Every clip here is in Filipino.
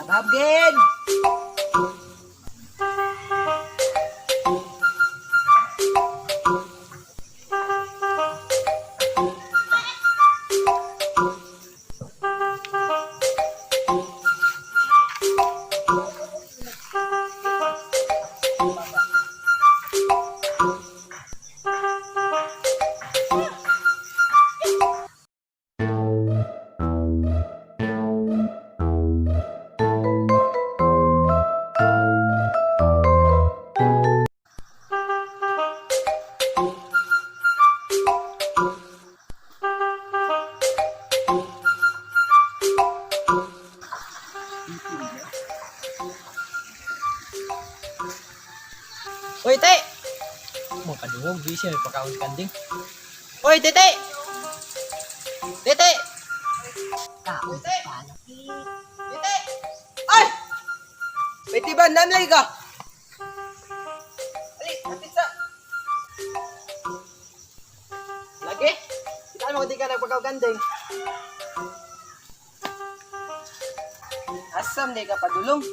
Babgin! Hoy, te! Mo kadungog, busy may pagkaon kanding. Hoy, tete! Tete! Kaon Tete! pa laki. Tete! Ay! May tiban, nanlay ka! Ali, napit sa... Lagi? Kita mo di ka nagpagkaon kanding. Asam di ka padulong.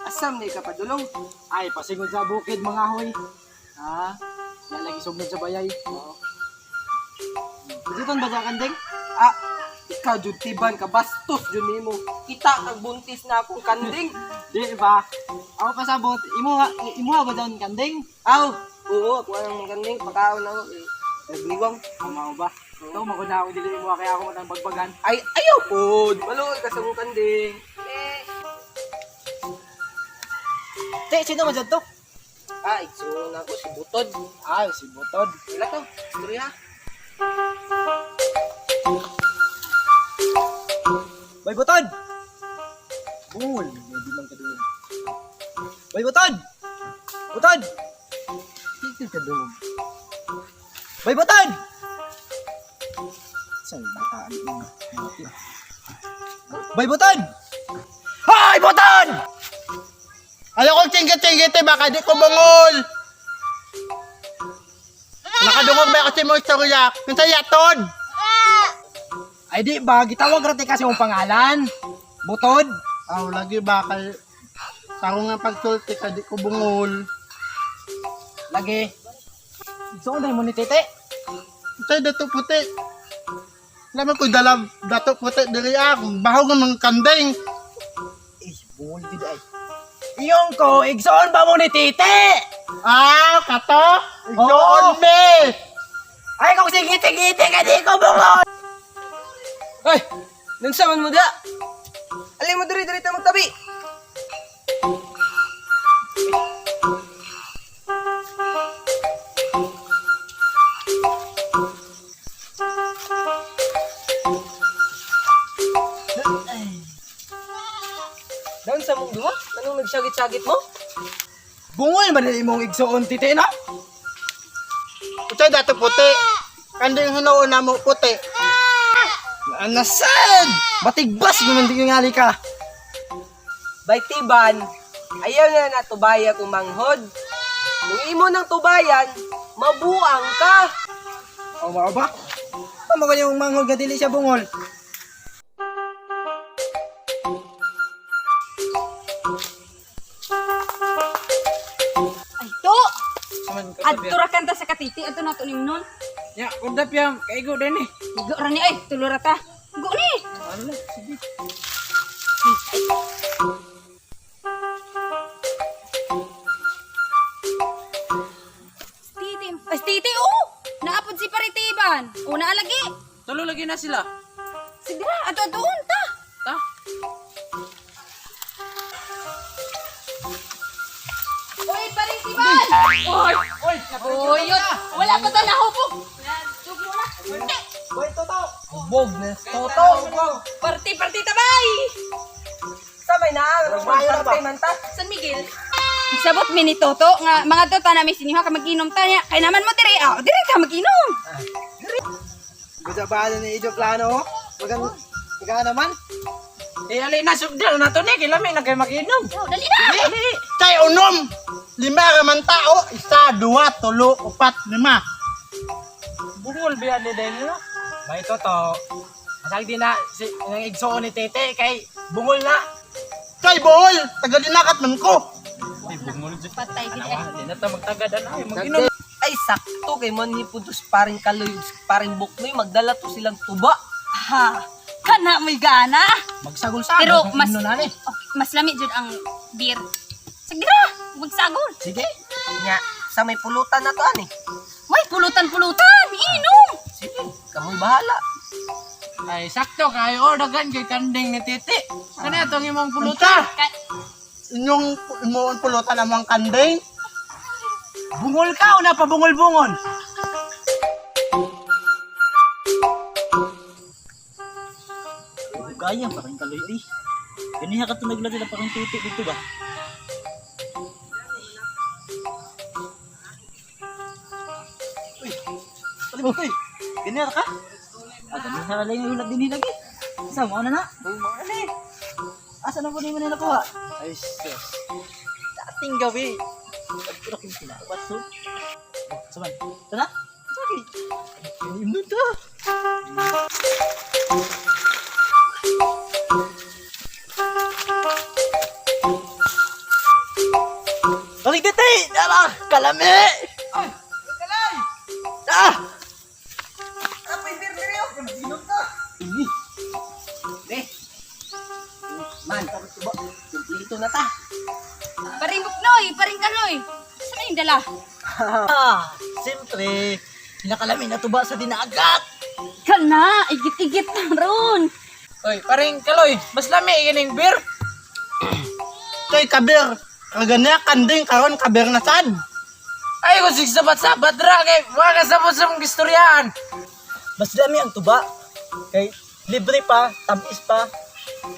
Asam di ka padulong. Ay, pasigod sa bukid mga hoy. Ha? Lalagi sugnod sa bayay. Oo. Dito ba sa kanding? Ah, ikaw jud tiban ka bastos jud nimo. Kita nagbuntis na akong kanding. Di ba? Ako pasabot, imo ba daw kanding? Aw, oo, ako ang kanding pagkaon ako. Nagliwang. Mao ba? Ito, maguna ako dili mo kaya ako matang bagbagan. Ay, ayaw po. Maluoy ka sa mong kanding. Te, sino mo dyan to? Ah, igsuon ako si Butod. Ay, si Butod. Wala to, istorya. Bay Butod! Bungol, hindi man kadungog. Bay Butod! Butod! Hindi kadungog. Bay Butod! Saan bataan mo? Bay Butod! Hoy, Butod! Ayaw kong tinggit-tinggit baka di ko bungol. Nakadungog ba ako sa mong istorya? Kung sa yatod. Ay di ba, gitawag rati kasi mong pangalan. Butod. Aw, lagi ba kay taro nga pagsulti ka di ko bungol. Lagi. So, ano mo ni Tete? Tay dato puti. Laman ko dala dato puti diri ako. Bahaw nga mga kanding. Eh, bungol dito ay. Iyong ko, igsoon ba mo ni Tete? Ah, kato. Oo. Igsoon be. Ay, kung sigiti-giti ka di ko bungol. Ay, nagsaman mo da. Alin mo diri-diri ta magtabi. Daon sa mong duwa? Anong nagsagit-sagit mo? Bungol man din mong igsoon, Tete, na? Tay dato puti. Kanding hinuon na mo puti. Anasan! Batigbas naman di yung ngali ka. Bay tiban, ayaw na na tubaya kung manghod. Nung imo ng tubayan, mabuang ka. O, mga ba? Tama ko yung manghol ka dili siya bungol. Ay, to! Saman ka Adto ra kanta sa katiti, ato na to nimnon. Ya, kundap yung kaigo din eh. Igo ra ni, ay, tulura ta. Igo ni! Ano? Sige. Titi, ay, titi, oh! Naapod si Paritiban. O, naalagi. Tulo lagi na sila. Sige ra, ato, ta. Ta? Oy, Paritiban! Oy! Oy! Oy, yun! Wala ko to nahubog! Sug mo na! Hindi! Boy, Toto! Bog na. Toto! Parti, tabay! Sabay na, mayo na kay manta. San Miguel? Sabot mi ni Toto nga mga Toto na may siniha ka mag-inom ta niya. Kay naman mo dire, dire ka mag-inom. Gusto ba ni Ijo plano? Maga naman. Eh, ali na sugdal na to ni. Kilami na kayo mag-inom. Oh, dali na! Dili. Tay unom. 5 ra man tao. 1, 2, 3, 4, 5. Bungol biya ni din no. May Toto. Asag din na si ang igsoon ni Tete kay bungol na. Kay bol, tagalinakat man ko. Patay kita. Di na ta magtagadan ay mag-inom. Ay, sakto kay man hipudos paring kaloy, paring buknoy, magdala to silang tuba. Ha. Kana may gana. Magsagol-sagol. Pero kung mas inom na ni. mas lami jud ang beer. Sagira, magsagol. Sige. Nya, sa may pulutan na to, ani. Way pulutan-pulutan, inom. Sige, kamoy bahala. Ay sakto kayo dagan kay kanding ni Tete. Kana itong imong pulutan. Puluta, inyong imuon pulutan amang kanding. Bungol ka o na pabungol-bungol. Kaya parang kaloy ay. Ganiha ka to naglagay na parang Tete dito ba? Uy, pali mo uy. Ganiha ka? Ganiha ka lang yung ulat din lagi. Isa mo na. Asa na po din mo na nakuha? Ay sus. Dating gabi. Pagpulak yung sinabat so. Saman. Ito na? Sige. Inom to. Balik Tete! Dara! Kalami! Ay, kalay! Ah! Apoy beer diri oh. Ini. De. Man, tapos tuba. Kumplito na ta. Paring buknoy, paring kaloy. Saan yung dala? Ah! Siyempre, pinakalamin na tuba sa dinagat! Kana, igit-igit na ron. Oy, paring kaloy, mas lami ining beer. Kay kabir, kaganya kanding karon kabir na sad. Ay ko sig sabat-sabat ra kay wa ka sabot sa mong istoryahan. Mas dami ang tuba. Kay libre pa, tamis pa.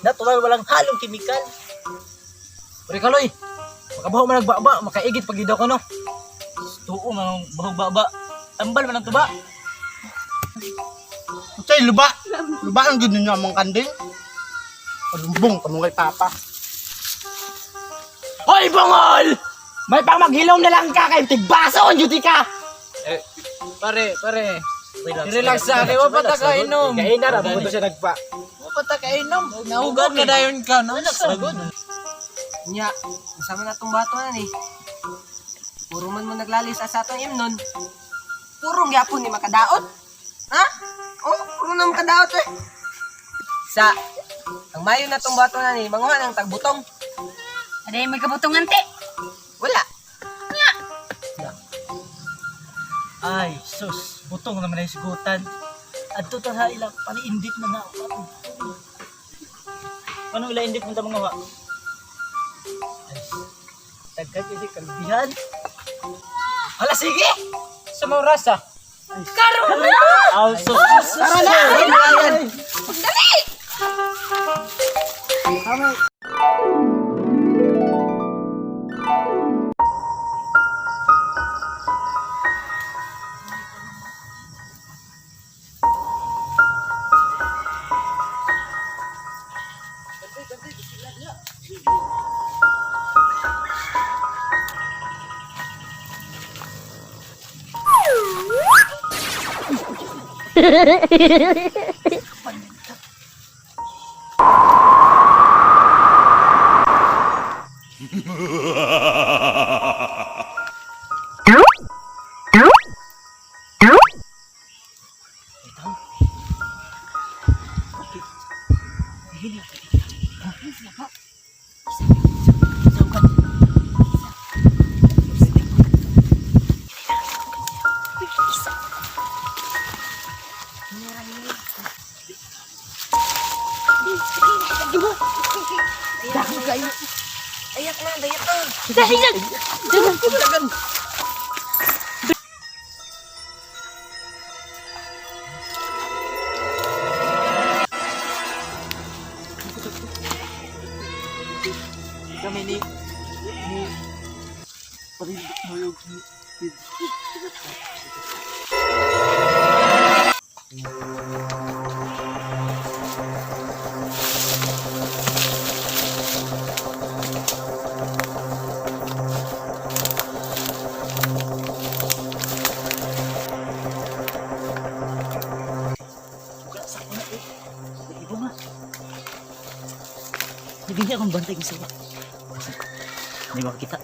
Natural, walang halong kimikal. Pre kaloy, makabaho man nagbaba, makaigit pag idaw ko no. Tuo man ang bahog baba. Tambal man ang tuba. Kay luba. Luba ang gud ninyo amang kanding. Palumbong kamo kay papa. Hoy bungol! May pang maghilom na lang ka kay tigbason jud ka. Eh, pare. Relax sa kay wa pa ta kainom. Kain na ra, buto siya nagpa. Wa pa ta kainom. Nahugat ka dayon ka no. Nya, sama na tong bato na ni. Puro man mo naglalis sa atong imnon. Purong gyapon ni makadaot. Ha? Oh, puro na makadaot eh. Sa, ang mayo na tong bato na ni, manguha ng tagbutong. Aday may kabutungan te. Wala. Ay, sus, butong naman ay sigutan. Adto ta ha ilang paniindit na nga. Paano ila indit mo ta mga wa? Tagkat kasi kalbihan. Hala sige. Sa mga rasa. Karon na! Aw, sus. Tara na! Pagdali! Ayak na, dayak na. Dahilan! Kami ni Parindik Mayog ni Hindi akong bantay ko sa Hindi makakita.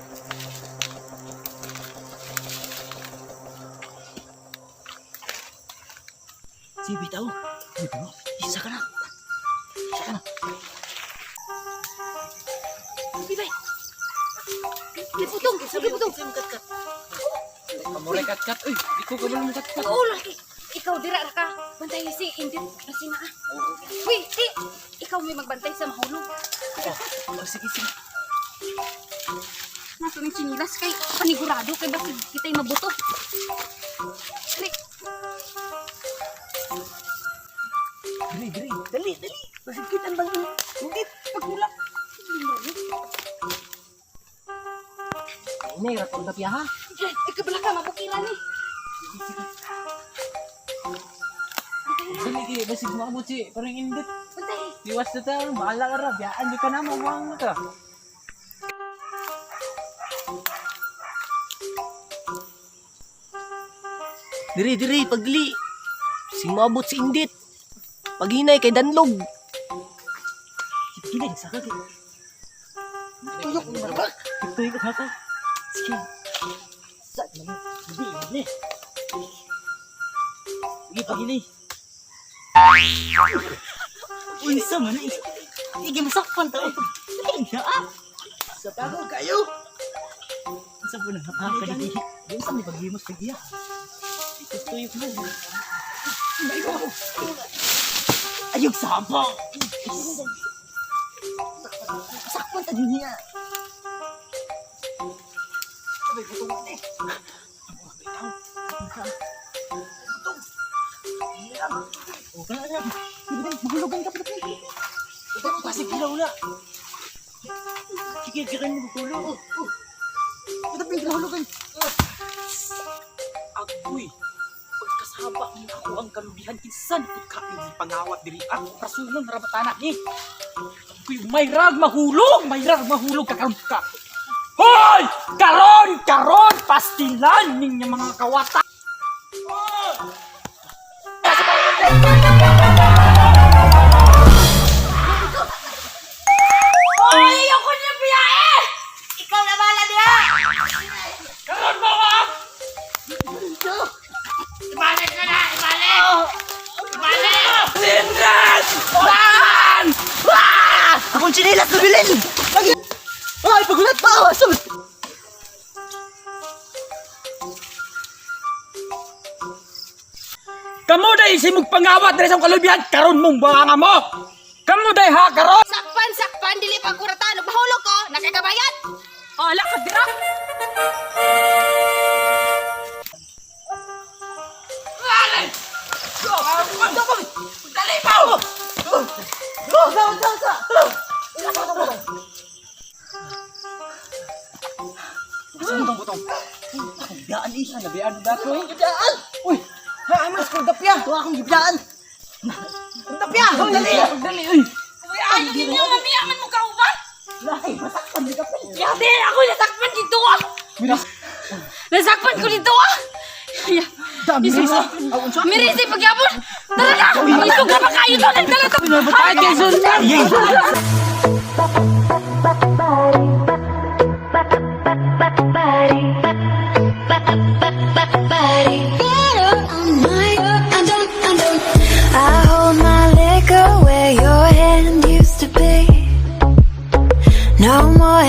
Sige, bitaw. Bitaw. Isa ka na. Isa ka na. Bibay. Liputong. Liputong. Kamuray kat-kat. Uy, di ko kabalo mong kat-kat. Oo, laki. Ikaw, dira ra ka. Bantay si Indit. Kasi na. Uy, di. Ikaw may magbantay sa mahulog. Sige, sige. Nato ng sinilas kay panigurado kay basig kita'y mabuto. Dali. Dali. Basig kita bang hindi pagmula. Ini ratong tapya ha. Ikaw bala ka, mabukiran ni. Dali ki, basig mo abot si parang indit. Bantay. Iwas na tayo, bahala ka ra. Biyaan di ka na, mawang na ka. Diri, pagli. Si mabot si Indit. Paghinay kay Danlog. Sige, saka ka. Tuyok mo ba? Tuyok ka ka. Sige. Saan mo? Hindi. Sige, paghinay. Uy, sama na. Sige, masakpan tayo. Sige, sa tago kayo. Sa po na, nakakadigi. Yung sa may paghimos kagiya. Tuyok mo. Ayog sabaw. Sakpan ta din niya. Sabay butong mo eh. O ka na. Mahulugan ka pa. Ito ang pasig ilaw na. Sige, kirain mo magtulog. Ito pa yung kinahulugan. Agoy, pagkasaba mo ako ang kalubihan kinsan pagkain di pangawat diri ang rasulon rabatana ni. Agoy, may rag mahulog kakaroon ka. Hoy! Karon pastilan ninyo mga kawata. Oy, ayoko na biyahe! Ikaw na bala diha! Karon mo ha! Ibalik ka na! Ibalik! Lindras! Akong chinilas na bilin! Ay, pagulat pa! Asun! Kamu day simug pangawat diri sa kalubihan karon mong banga mo. Kamu day ha karon. Sakpan, dili pa kuratan. Mahulog ko, nakagabayan! Hala ka, dira! Dali pa! Saan mo butong? Akong gibiyaan eh. Nabiyan dato eh. Gibiyaan! Uy! Ha, mas kong dapya! Ito akong gibiyaan! Ang dapya! Dali! Dali uy. Uy, ayaw ninyo, mamiyaman mo kauban! Lahi, masakpan di ka pa! Yate, ako nasakpan dito ah! Nasakpan ko dito ah! Dami Isus! Mirisi, pagyapon! Tara na! Isog na pa kayo to! Nagdala to! Ay, Jason! I hold my liquor where your hand used to be. No more